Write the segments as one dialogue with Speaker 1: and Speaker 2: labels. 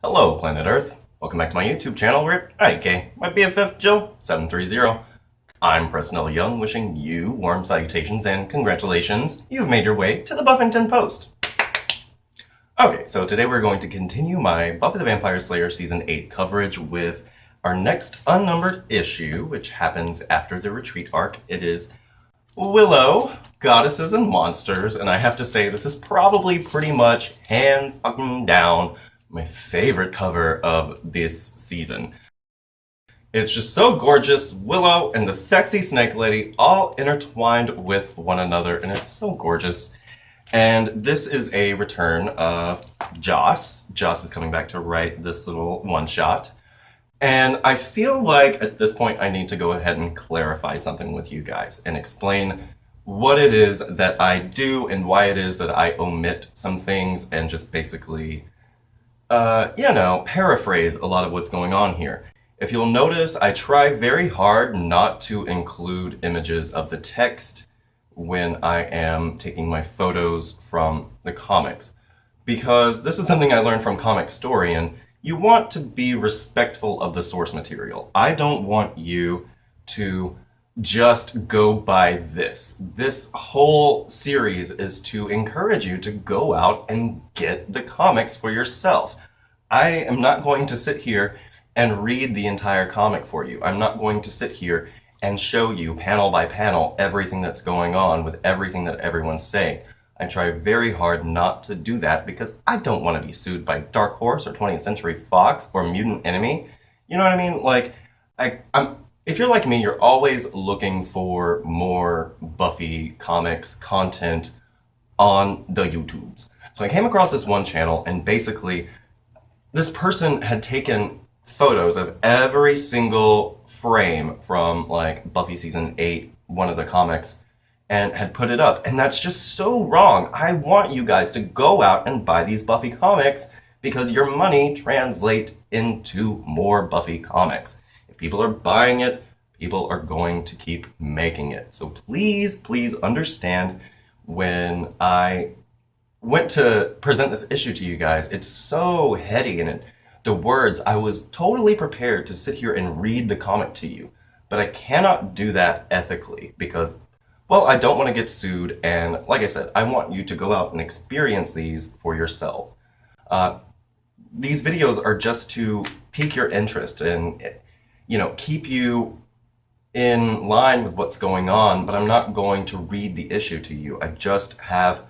Speaker 1: Hello, Planet Earth. Welcome back to my YouTube channel where IDK, my BFF Joe 730. I'm Preston Young, wishing you warm salutations and congratulations. You've made your way to the Buffington Post. Okay, so today we're going to continue my Buffy the Vampire Slayer Season 8 coverage with our next unnumbered issue, which happens after the retreat arc. It is Willow, Goddesses and Monsters, and I have to say this is probably pretty much hands down my favorite cover of this season. It's just so gorgeous. Willow and the sexy snake lady all intertwined with one another, and it's so gorgeous. And this is a return of Joss. Joss is coming back to write this little one-shot. And I feel like at this point I need to go ahead and clarify something with you guys and explain what it is that I do and why it is that I omit some things and just basically paraphrase a lot of what's going on here. If you'll notice, I try very hard not to include images of the text when I am taking my photos from the comics, because this is something I learned from Comic Story, and you want to be respectful of the source material. I don't want you to just go by this. This whole series is to encourage you to go out and get the comics for yourself. I am not going to sit here and read the entire comic for you. I'm not going to sit here and show you panel by panel everything that's going on with everything that everyone's saying. I try very hard not to do that because I don't want to be sued by Dark Horse or 20th Century Fox or Mutant Enemy. You know what I mean? Like, if you're like me, you're always looking for more Buffy comics content on the YouTubes. So I came across this one channel, and basically this person had taken photos of every single frame from like Buffy season 8, one of the comics, and had put it up. And that's just so wrong. I want you guys to go out and buy these Buffy comics because your money translates into more Buffy comics. If people are buying it, people are going to keep making it. So please, please understand when I went to present this issue to you guys, it's so heady and the words, I was totally prepared to sit here and read the comic to you, but I cannot do that ethically because, well, I don't want to get sued, and like I said, I want you to go out and experience these for yourself. These videos are just to pique your interest and, keep you in line with what's going on, but I'm not going to read the issue to you. I just have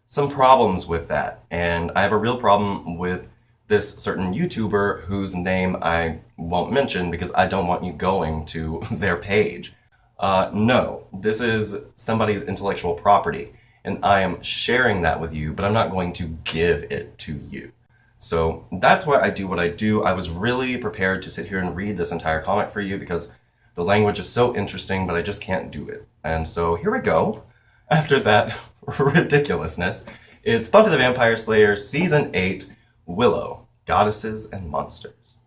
Speaker 1: some problems with that, and I have a real problem with this certain YouTuber whose name I won't mention because I don't want you going to their page. No, this is somebody's intellectual property, and I am sharing that with you, but I'm not going to give it to you. So that's why I do what I do. I was really prepared to sit here and read this entire comic for you because the language is so interesting, but I just can't do it. And so here we go. After that ridiculousness, it's Buffy the Vampire Slayer Season 8, Willow, Goddesses and Monsters.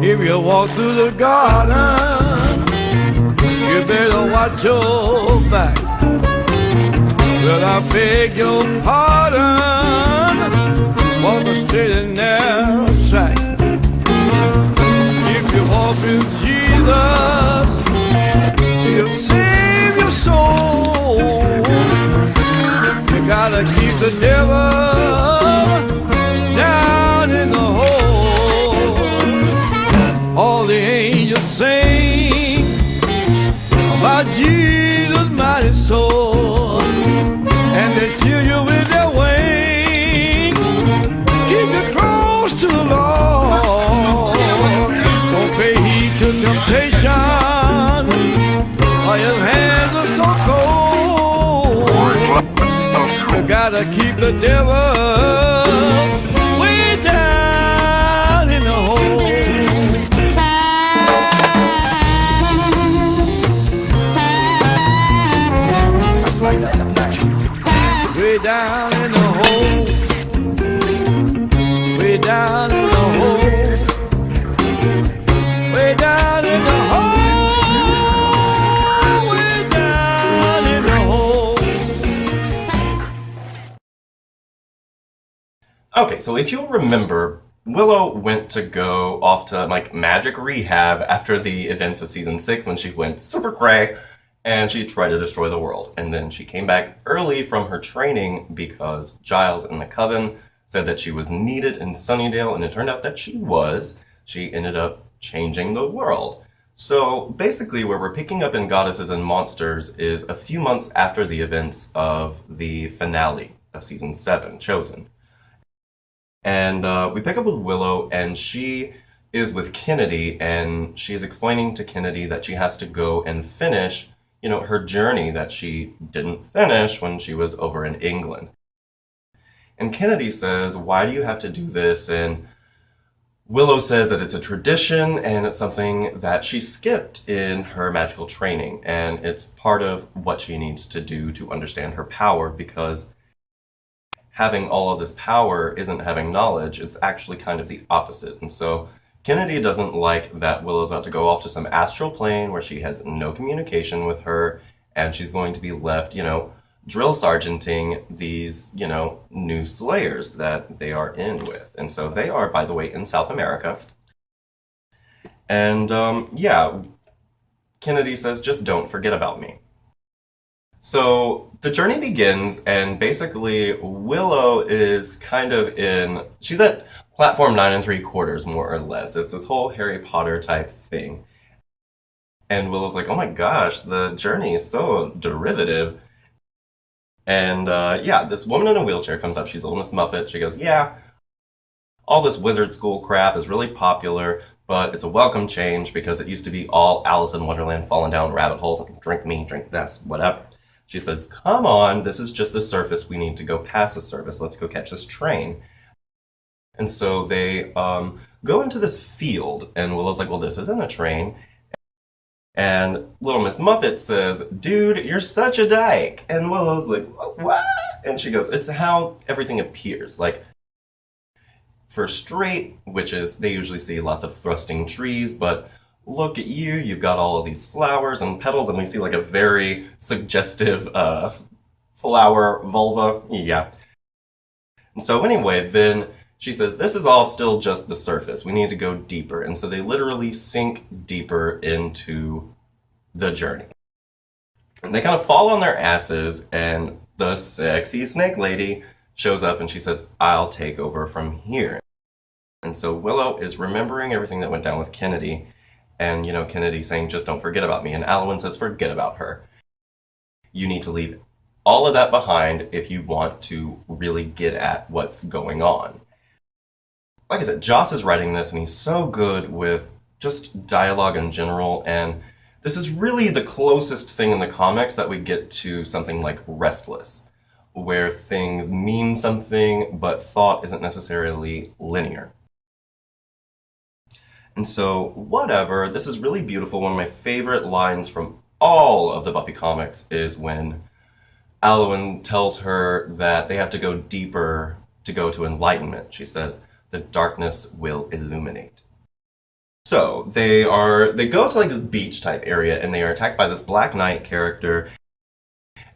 Speaker 2: If you walk through the garden, you better watch your back. Well, I beg your pardon, walk a straight and narrow track. If you walk with Jesus, he'll save your soul. You gotta keep the devil down in the hole. All the angels sing about Jesus' mighty soul, and they shield you with their wings, keep you close to the Lord. Don't pay heed to temptation, or your hands are so cold. You gotta keep the devil way down in the hole. Way down in the hole, way down in the hole, way down in the hole, way down in the hole.
Speaker 1: Okay, so if you'll remember, Willow went to go off to like magic rehab after the events of season 6 when she went super cray and she tried to destroy the world. And then she came back early from her training because Giles and the Coven said that she was needed in Sunnydale, and it turned out that she was. She ended up changing the world. So basically, where we're picking up in Goddesses and Monsters is a few months after the events of the finale of season 7, Chosen. And we pick up with Willow, and she is with Kennedy, and she's explaining to Kennedy that she has to go and finish, her journey that she didn't finish when she was over in England. And Kennedy says, "Why do you have to do this?" And Willow says that it's a tradition and it's something that she skipped in her magical training, and it's part of what she needs to do to understand her power, because having all of this power isn't having knowledge, it's actually kind of the opposite. And so Kennedy doesn't like that Willow's about to go off to some astral plane where she has no communication with her, and she's going to be left, drill sergeanting these, new slayers that they are in with. And so they are, by the way, in South America. And yeah, Kennedy says, "Just don't forget about me." So the journey begins, and basically Willow is she's at platform 9 3/4, more or less. It's this whole Harry Potter type thing. And Willow's like, "Oh my gosh, the journey is so derivative." And yeah, this woman in a wheelchair comes up. She's a little Miss Muffet. She goes, "Yeah, all this wizard school crap is really popular, but it's a welcome change because it used to be all Alice in Wonderland falling down rabbit holes, drink me, drink this, whatever." She says, "Come on, this is just the surface. We need to go past the surface. Let's go catch this train." And so they go into this field, and Willow's like, "Well, this isn't a train." And little Miss Muffet says, "Dude, you're such a dyke." And Willow's like, "What?" And she goes, "It's how everything appears. Like, for straight witches, they usually see lots of thrusting trees, but look at you, you've got all of these flowers and petals," and we see like a very suggestive flower vulva. Yeah. And so anyway, then she says, "This is all still just the surface. We need to go deeper." And so they literally sink deeper into the journey. And they kind of fall on their asses, and the sexy snake lady shows up and she says, "I'll take over from here." And so Willow is remembering everything that went down with Kennedy. And, Kennedy saying, "Just don't forget about me." And Alwyn says, "Forget about her. You need to leave all of that behind if you want to really get at what's going on." Like I said, Joss is writing this, and he's so good with just dialogue in general. And this is really the closest thing in the comics that we get to something like Restless, where things mean something, but thought isn't necessarily linear. And so, whatever, this is really beautiful. One of my favorite lines from all of the Buffy comics is when Alwyn tells her that they have to go deeper to go to enlightenment. She says, "The darkness will illuminate." So, they go to like this beach type area, and they are attacked by this Black Knight character.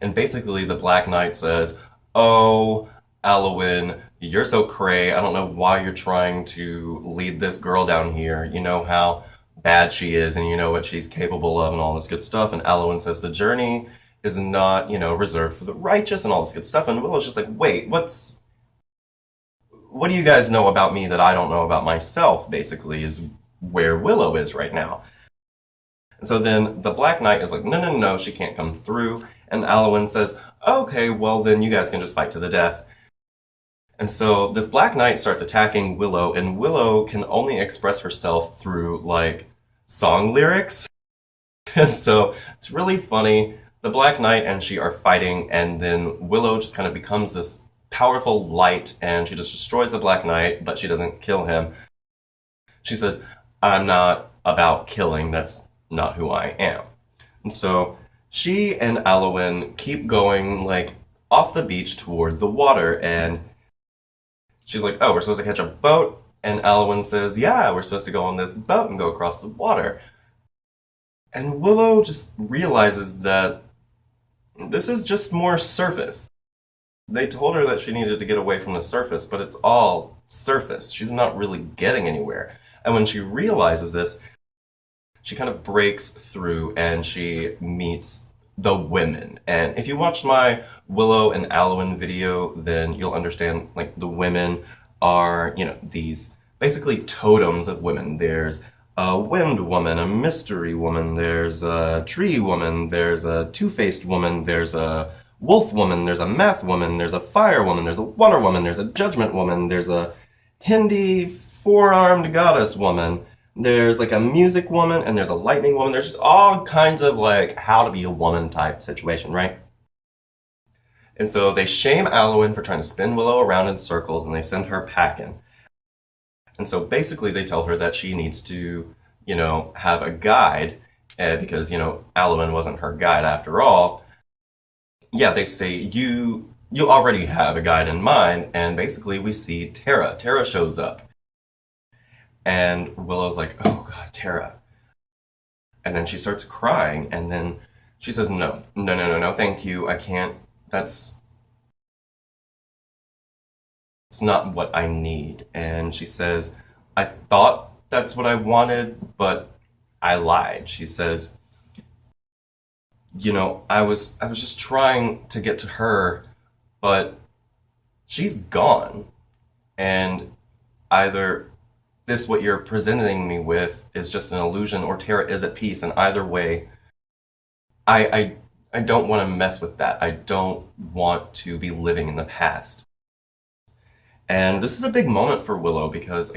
Speaker 1: And basically the Black Knight says, "Oh, Alwyn, you're so cray. I don't know why you're trying to lead this girl down here. You know how bad she is, and you know what she's capable of, and all this good stuff." And Alwyn says, "The journey is not, reserved for the righteous," and all this good stuff. And Willow's just like, "Wait, what do you guys know about me that I don't know about myself?" Basically, is where Willow is right now. And so then the Black Knight is like, "No, no, no, she can't come through." And Alwyn says, "Okay, well then you guys can just fight to the death." And so this Black Knight starts attacking Willow, and Willow can only express herself through, like, song lyrics. And so it's really funny. The Black Knight and she are fighting, and then Willow just kind of becomes this powerful light, and she just destroys the Black Knight, but she doesn't kill him. She says, "I'm not about killing. That's not who I am." And so she and Alwyn keep going, like, off the beach toward the water, and she's like, "Oh, we're supposed to catch a boat?" And Alwyn says, "Yeah, we're supposed to go on this boat and go across the water." And Willow just realizes that this is just more surface. They told her that she needed to get away from the surface, but it's all surface. She's not really getting anywhere. And when she realizes this, she kind of breaks through and she meets the women. And if you watched my Willow and Alwyn video, then you'll understand like the women are, these basically totems of women. There's a wind woman, a mystery woman, there's a tree woman, there's a two-faced woman, there's a wolf woman, there's a math woman, there's a fire woman, there's a water woman, there's a judgment woman, there's a Hindi four-armed goddess woman, there's like a music woman, and there's a lightning woman. There's just all kinds of like how to be a woman type situation, right? And so they shame Alwyn for trying to spin Willow around in circles, and they send her packing. And so basically they tell her that she needs to, have a guide, because, Alwyn wasn't her guide after all. Yeah, they say, you already have a guide in mind, and basically we see Tara. Tara shows up. And Willow's like, oh God, Tara. And then she starts crying, and then she says, no, thank you, I can't, it's not what I need. And she says, I thought that's what I wanted, but I lied. She says, I was just trying to get to her, but she's gone. And either this, what you're presenting me with, is just an illusion, or Tara is at peace, and either way, I don't want to mess with that. I don't want to be living in the past. And this is a big moment for Willow, because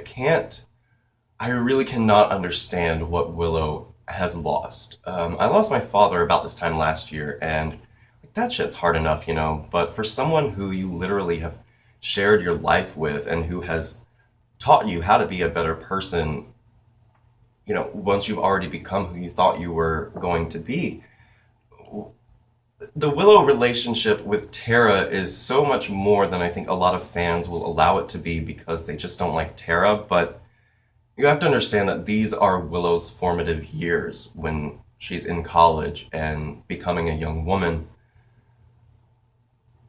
Speaker 1: I really cannot understand what Willow has lost. I lost my father about this time last year, and that shit's hard enough, but for someone who you literally have shared your life with and who has taught you how to be a better person, once you've already become who you thought you were going to be. The Willow relationship with Tara is so much more than I think a lot of fans will allow it to be, because they just don't like Tara. But you have to understand that these are Willow's formative years when she's in college and becoming a young woman.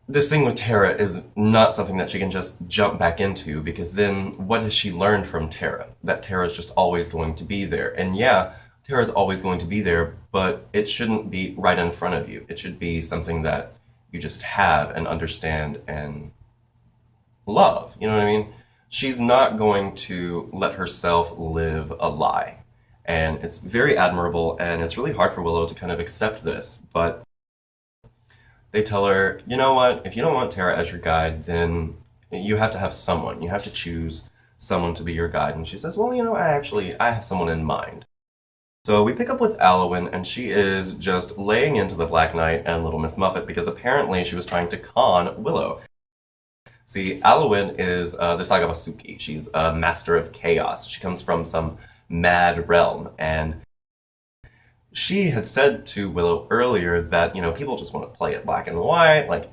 Speaker 1: This thing with Tara is not something that she can just jump back into, because then what has she learned from Tara? That Tara's just always going to be there. And yeah, Tara's always going to be there, but it shouldn't be right in front of you. It should be something that you just have and understand and love. You know what I mean? She's not going to let herself live a lie. And it's very admirable, and it's really hard for Willow to kind of accept this, but they tell her, you know what, if you don't want Tara as your guide, then you have to have someone. You have to choose someone to be your guide. And she says, well, I have someone in mind. So we pick up with Alwyn, and she is just laying into the Black Knight and Little Miss Muffet, because apparently she was trying to con Willow. See, Alwyn is the Sagabasuki. She's a master of chaos. She comes from some mad realm, and she had said to Willow earlier that, people just want to play it black and white, like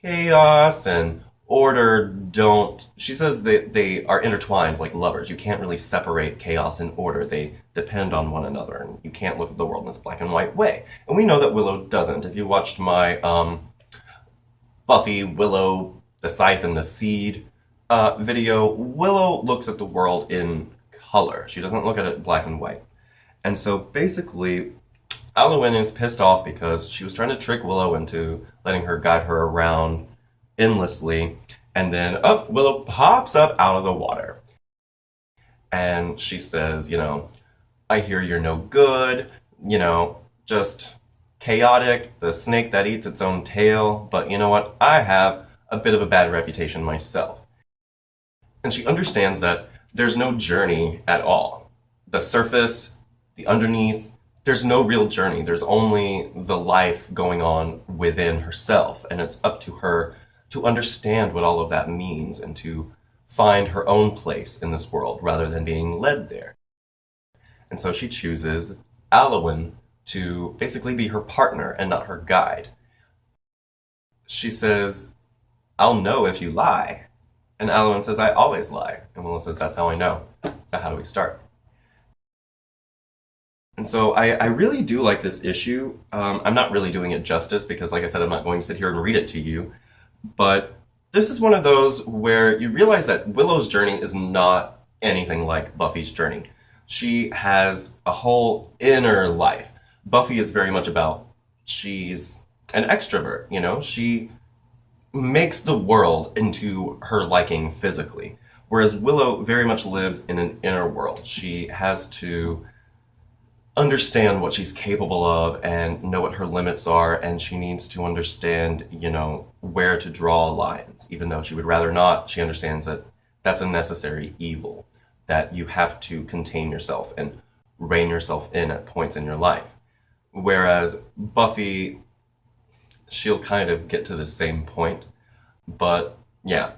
Speaker 1: chaos and order don't. She says that they are intertwined like lovers. You can't really separate chaos and order. They depend on one another, and you can't look at the world in this black and white way. And we know that Willow doesn't. If you watched my Buffy, Willow, the Scythe and the Seed video, Willow looks at the world in color. She doesn't look at it black and white. And so basically, Alwyn is pissed off because she was trying to trick Willow into letting her guide her around endlessly. And then, Willow pops up out of the water. And she says, I hear you're no good, just chaotic, the snake that eats its own tail. But you know what? I have a bit of a bad reputation myself. And she understands that there's no journey at all. The surface, the underneath, there's no real journey. There's only the life going on within herself. And it's up to her to understand what all of that means and to find her own place in this world rather than being led there. And so she chooses Alwyn to basically be her partner and not her guide. She says, I'll know if you lie. And Alwyn says, I always lie. And Willow says, that's how I know. So how do we start? And so I really do like this issue. I'm not really doing it justice because, like I said, I'm not going to sit here and read it to you. But this is one of those where you realize that Willow's journey is not anything like Buffy's journey. She has a whole inner life. Buffy is very much about, she's an extrovert, you know? She makes the world into her liking physically. Whereas Willow very much lives in an inner world. She has to understand what she's capable of and know what her limits are, and she needs to understand, you know, where to draw lines. Even though she would rather not, she understands that that's a necessary evil, that you have to contain yourself and rein yourself in at points in your life. Whereas Buffy, she'll kind of get to the same point, but yeah,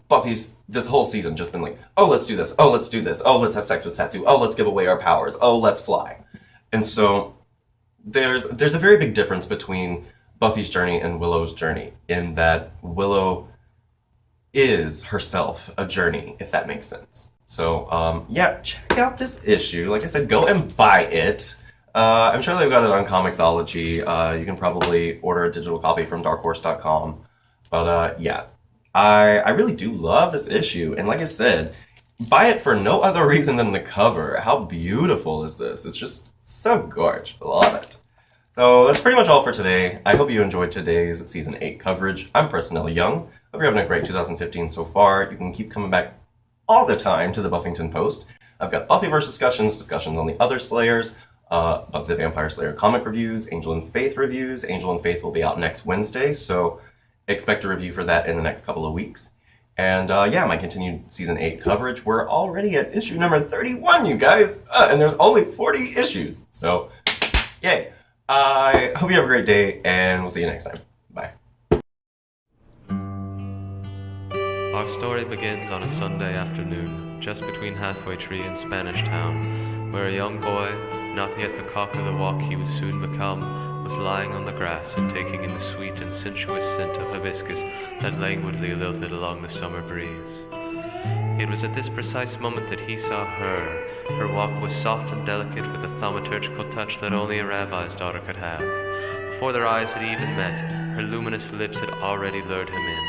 Speaker 1: Buffy's this whole season just been like, oh, let's do this, oh, let's do this, oh, let's have sex with Satsu, oh, let's give away our powers, oh, let's fly. And so there's a very big difference between Buffy's journey and Willow's journey, in that Willow is herself a journey, if that makes sense. So yeah, check out this issue. Like I said, go and buy it. I'm sure they've got it on Comixology. You can probably order a digital copy from darkhorse.com. But yeah, I really do love this issue. And like I said, buy it for no other reason than the cover. How beautiful is this? It's just so gorgeous. Love it. So that's pretty much all for today. I hope you enjoyed today's Season 8 coverage. I'm Personnel Young. Hope you're having a great 2015 so far. You can keep coming back all the time to the Buffington Post. I've got Buffyverse discussions on the other Slayers, Buffy the Vampire Slayer comic reviews, Angel and Faith reviews. Angel and Faith will be out next Wednesday, so expect a review for that in the next couple of weeks. And yeah, my continued Season 8 coverage. We're already at issue number 31, you guys! And there's only 40 issues, so yay! I hope you have a great day, and we'll see you next time. Bye.
Speaker 3: Our story begins on a Sunday afternoon, just between Halfway Tree and Spanish Town, where a young boy, not yet the cock of the walk he would soon become, was lying on the grass and taking in the sweet and sensuous scent of hibiscus that languidly lilted along the summer breeze. It was at this precise moment that he saw her. Her walk was soft and delicate, with a thaumaturgical touch that only a rabbi's daughter could have. Before their eyes had even met, her luminous lips had already lured him in.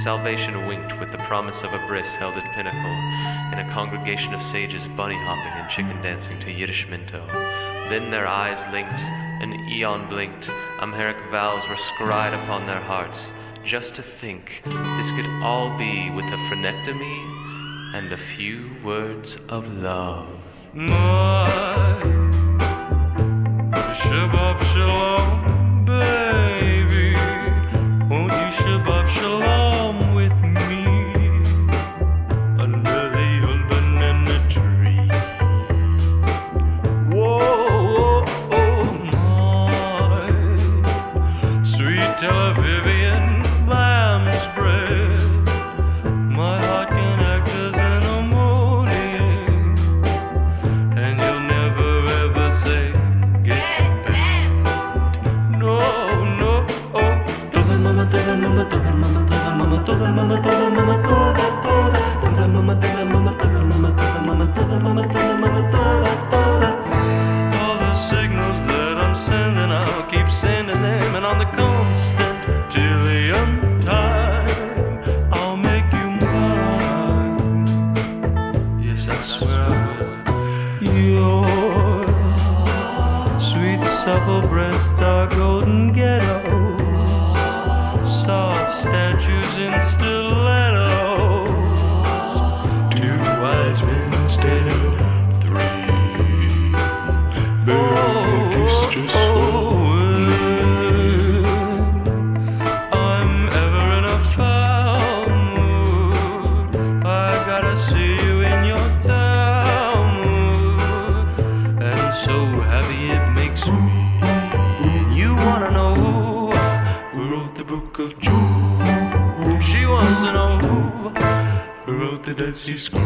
Speaker 3: Salvation winked with the promise of a bris held at pinnacle, in a congregation of sages bunny hopping and chicken dancing to Yiddish minto. Then their eyes linked, an eon blinked, Amharic vows were scried upon their hearts. Just to think, this could all be with a phrenectomy and a few words of love.
Speaker 2: My Shabbat Shalom, baby. Won't you Shabbat Shalom with me under the old banana tree? Whoa, oh my sweet Tel Avivian lamb's bread. My heart can act as an emollient, and you'll never ever say get back. No, no, oh. Toda mama, toda mama, toda mama, toda mama, toda mama, toda mama, toda, toda. Toda mama, toda mama, toda mama, toda mama, toda mama, toda mama, toda, toda. All the signals that I'm sending, I'll keep sending them, and on the constant Tillian time, I'll make you mine. Yes, I swear I will. Your sweet supple breasts are golden ghettos, soft statues in stilettos, two wise men instead of three. Baby, kiss just for me. I'm ever in a foul mood. I gotta see you in your Talmud, and so happy it makes me. And you wanna know who wrote the book of Job? She wants to know who wrote the Dead Sea Scrolls.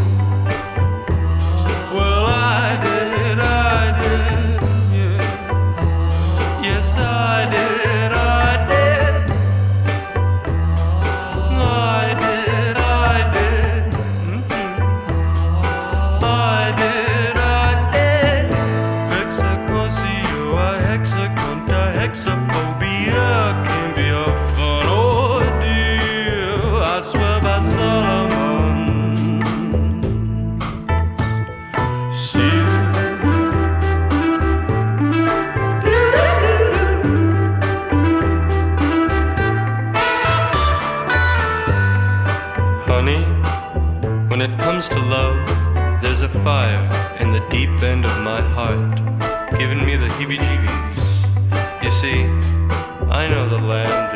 Speaker 2: Well, I did, yeah. Yes, I did, I did. I did. I did. Hexacontia, hexaphobia can be a fun ordeal.
Speaker 3: fire in the deep end of my heart, giving me the heebie-jeebies. You see, I know the land